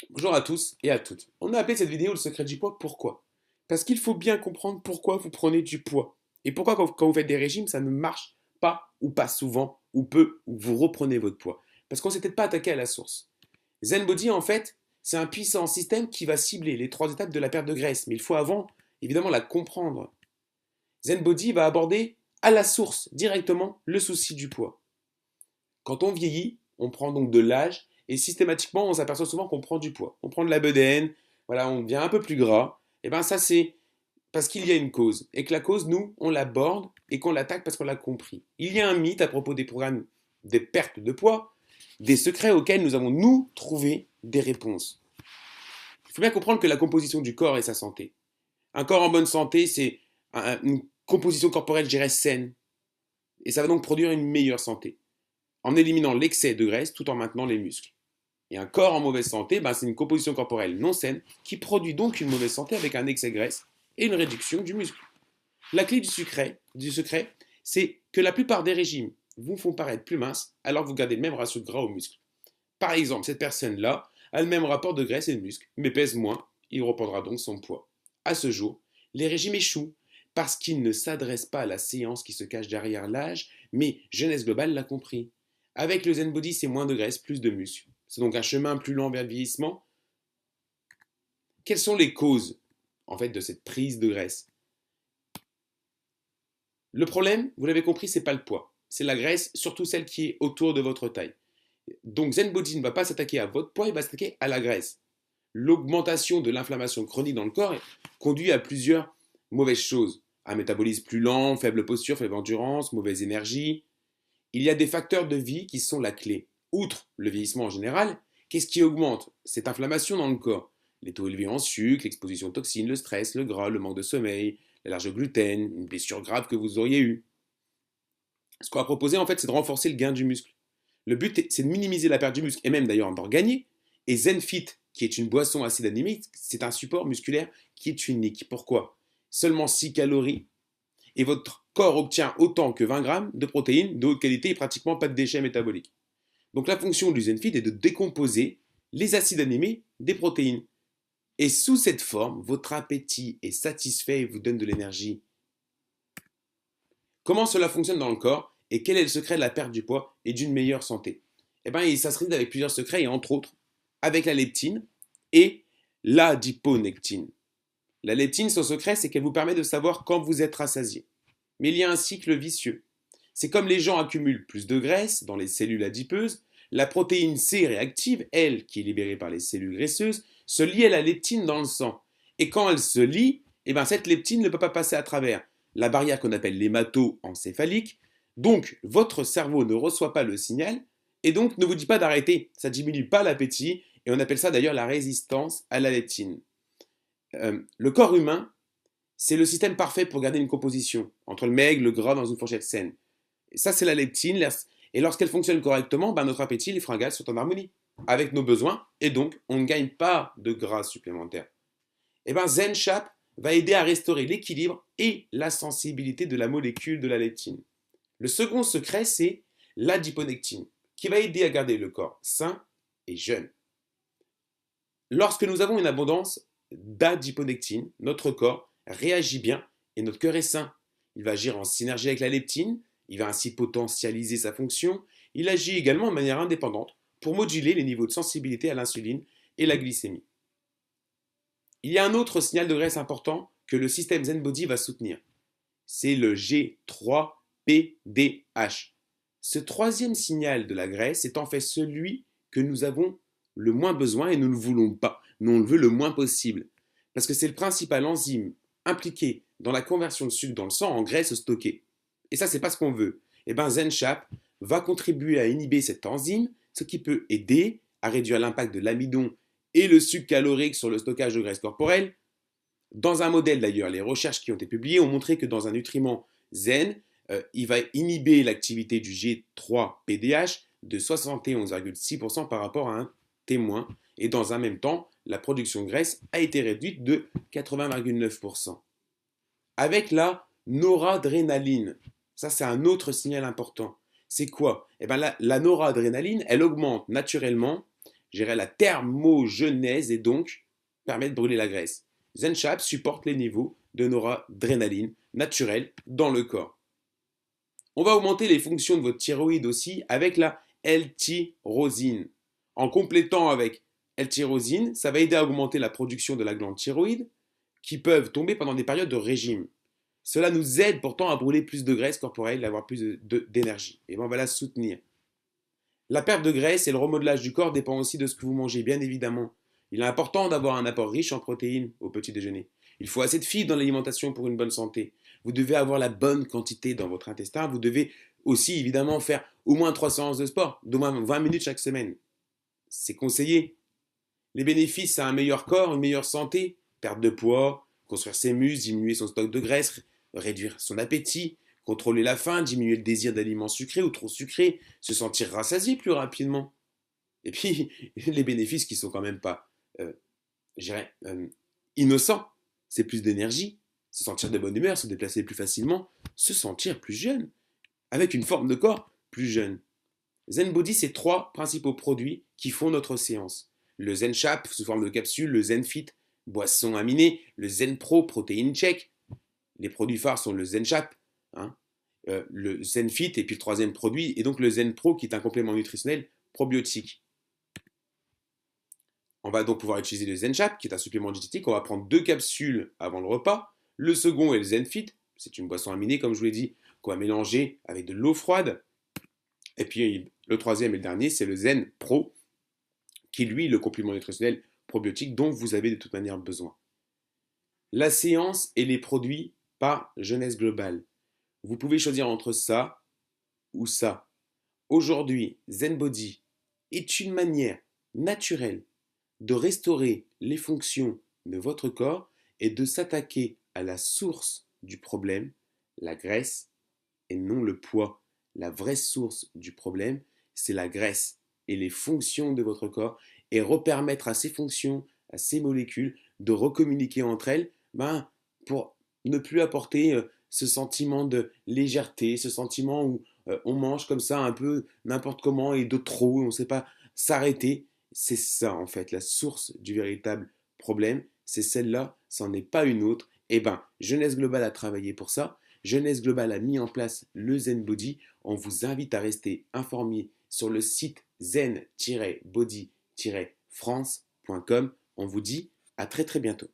Bonjour à tous et à toutes. On a appelé cette vidéo le secret du poids. Pourquoi? Parce qu'il faut bien comprendre pourquoi vous prenez du poids. Et pourquoi quand vous faites des régimes, ça ne marche pas ou pas souvent ou peu ou vous reprenez votre poids. Parce qu'on ne s'est peut-être pas attaqué à la source. Zen Body, en fait, c'est un puissant système qui va cibler les trois étapes de la perte de graisse. Mais il faut avant, évidemment, la comprendre. Zen Body va aborder à la source directement le souci du poids. Quand on vieillit, on prend donc de l'âge et systématiquement, on s'aperçoit souvent qu'on prend du poids. On prend de la bedaine, voilà, on devient un peu plus gras. Et bien ça, c'est parce qu'il y a une cause. Et que la cause, nous, on l'aborde et qu'on l'attaque parce qu'on l'a compris. Il y a un mythe à propos des programmes des pertes de poids, des secrets auxquels nous avons, nous, trouvé des réponses. Il faut bien comprendre que la composition du corps est sa santé. Un corps en bonne santé, c'est une composition corporelle, je dirais, saine. Et ça va donc produire une meilleure santé en éliminant l'excès de graisse tout en maintenant les muscles. Et un corps en mauvaise santé, c'est une composition corporelle non saine qui produit donc une mauvaise santé avec un excès de graisse et une réduction du muscle. La clé du secret, c'est que la plupart des régimes vous font paraître plus minces alors que vous gardez le même ratio de gras au muscle. Par exemple, cette personne-là a le même rapport de graisse et de muscle, mais pèse moins, il reprendra donc son poids. À ce jour, les régimes échouent parce qu'ils ne s'adressent pas à la séance qui se cache derrière l'âge, mais Jeunesse Globale l'a compris. Avec le Zen Body, c'est moins de graisse, plus de muscle. C'est donc un chemin plus lent vers le vieillissement. Quelles sont les causes, en fait, de cette prise de graisse? Le problème, vous l'avez compris, c'est pas le poids. C'est la graisse, surtout celle qui est autour de votre taille. Donc Zen Body ne va pas s'attaquer à votre poids, il va s'attaquer à la graisse. L'augmentation de l'inflammation chronique dans le corps conduit à plusieurs mauvaises choses. Un métabolisme plus lent, faible posture, faible endurance, mauvaise énergie. Il y a des facteurs de vie qui sont la clé. Outre le vieillissement en général, qu'est-ce qui augmente cette inflammation dans le corps? Les taux élevés en sucre, l'exposition aux toxines, le stress, le gras, le manque de sommeil, l'allergie au gluten, une blessure grave que vous auriez eue. Ce qu'on va proposer en fait, c'est de renforcer le gain du muscle. Le but, c'est de minimiser la perte du muscle et même d'ailleurs d'en gagner. Et ZenFit, qui est une boisson acide aminé, c'est un support musculaire qui est unique. Pourquoi? Seulement 6 calories et votre corps obtient autant que 20 grammes de protéines de haute qualité et pratiquement pas de déchets métaboliques. Donc la fonction du ZenFit est de décomposer les acides aminés des protéines. Et sous cette forme, votre appétit est satisfait et vous donne de l'énergie. Comment cela fonctionne dans le corps et quel est le secret de la perte du poids et d'une meilleure santé? Eh bien, ça se réalise avec plusieurs secrets et entre autres avec la leptine et l'adiponectine. La leptine, son secret, c'est qu'elle vous permet de savoir quand vous êtes rassasié. Mais il y a un cycle vicieux. C'est comme les gens accumulent plus de graisse dans les cellules adipeuses, la protéine C réactive, elle, qui est libérée par les cellules graisseuses, se lie à la leptine dans le sang. Et quand elle se lie, cette leptine ne peut pas passer à travers la barrière qu'on appelle l'hémato-encéphalique. Donc, votre cerveau ne reçoit pas le signal et donc ne vous dit pas d'arrêter. Ça ne diminue pas l'appétit et on appelle ça d'ailleurs la résistance à la leptine. Le corps humain, c'est le système parfait pour garder une composition entre le maigre, le gras dans une fourchette saine. Et ça, c'est la leptine. Et lorsqu'elle fonctionne correctement, notre appétit, les fringales sont en harmonie avec nos besoins et donc on ne gagne pas de gras supplémentaire. Et ZenChap va aider à restaurer l'équilibre et la sensibilité de la molécule de la leptine. Le second secret, c'est l'adiponectine, qui va aider à garder le corps sain et jeune. Lorsque nous avons une abondance d'adiponectine, notre corps réagit bien et notre cœur est sain. Il va agir en synergie avec la leptine, il va ainsi potentialiser sa fonction. Il agit également de manière indépendante pour moduler les niveaux de sensibilité à l'insuline et la glycémie. Il y a un autre signal de graisse important que le système ZenBody va soutenir. C'est le G3-PDH. Ce troisième signal de la graisse est en fait celui que nous avons le moins besoin et nous ne le voulons pas. Nous, on le veut le moins possible. Parce que c'est le principal enzyme impliqué dans la conversion de sucre dans le sang en graisse stockée. Et ça, c'est pas ce qu'on veut. Et ZenChap va contribuer à inhiber cette enzyme, ce qui peut aider à réduire l'impact de l'amidon et le sucre calorique sur le stockage de graisse corporelle. Dans un modèle d'ailleurs, les recherches qui ont été publiées ont montré que dans un nutriment zen, il va inhiber l'activité du G3-PDH de 71,6% par rapport à un témoin. Et dans un même temps, la production de graisse a été réduite de 80,9%. Avec la noradrénaline, ça c'est un autre signal important. C'est quoi? La noradrénaline, elle augmente naturellement gérer la thermogenèse et donc permet de brûler la graisse. ZenChap supporte les niveaux de noradrénaline naturelle dans le corps. On va augmenter les fonctions de votre thyroïde aussi avec la L-tyrosine. En complétant avec L-tyrosine, ça va aider à augmenter la production de la glande thyroïde qui peuvent tomber pendant des périodes de régime. Cela nous aide pourtant à brûler plus de graisse corporelle et à avoir plus d'énergie. Et bien on va la soutenir. La perte de graisse et le remodelage du corps dépend aussi de ce que vous mangez, bien évidemment. Il est important d'avoir un apport riche en protéines au petit déjeuner. Il faut assez de fibres dans l'alimentation pour une bonne santé. Vous devez avoir la bonne quantité dans votre intestin. Vous devez aussi évidemment faire au moins 3 séances de sport, d'au moins 20 minutes chaque semaine. C'est conseillé. Les bénéfices à un meilleur corps, une meilleure santé, perte de poids, construire ses muscles, diminuer son stock de graisse, réduire son appétit, contrôler la faim, diminuer le désir d'aliments sucrés ou trop sucrés, se sentir rassasié plus rapidement. Et puis, les bénéfices qui sont quand même pas, je dirais, innocents, c'est plus d'énergie, se sentir de bonne humeur, se déplacer plus facilement, se sentir plus jeune, avec une forme de corps plus jeune. ZenBody, c'est 3 principaux produits qui font notre séance. Le ZenChap sous forme de capsule, le ZenFit, boisson aminée, le ZenPro, protéine check. Les produits phares sont le ZenChap, hein, le ZenFit et puis le troisième produit, et donc le ZenPro qui est un complément nutritionnel probiotique. On va donc pouvoir utiliser le ZenChap qui est un supplément diététique. On va prendre 2 capsules avant le repas. Le second est le ZenFit, c'est une boisson aminée comme je vous l'ai dit, qu'on va mélanger avec de l'eau froide. Et puis le troisième et le dernier, c'est le ZenPro, qui lui, le complément nutritionnel probiotique dont vous avez de toute manière besoin. La séance et les produits par Jeunesse Globale. Vous pouvez choisir entre ça ou ça. Aujourd'hui, ZenBody est une manière naturelle de restaurer les fonctions de votre corps et de s'attaquer à la source du problème, la graisse, et non le poids. La vraie source du problème, c'est la graisse et les fonctions de votre corps et repermettre à ces fonctions, à ces molécules de recommuniquer entre elles pour ne plus apporter ce sentiment de légèreté, ce sentiment où on mange comme ça un peu n'importe comment et de trop, on ne sait pas s'arrêter. C'est ça en fait la source du véritable problème, c'est celle-là, ça n'en est pas une autre. Et bien, Jeunesse Globale a travaillé pour ça. Jeunesse Globale a mis en place le ZenBody. On vous invite à rester informé sur le site zen-body-france.com. On vous dit à très très bientôt.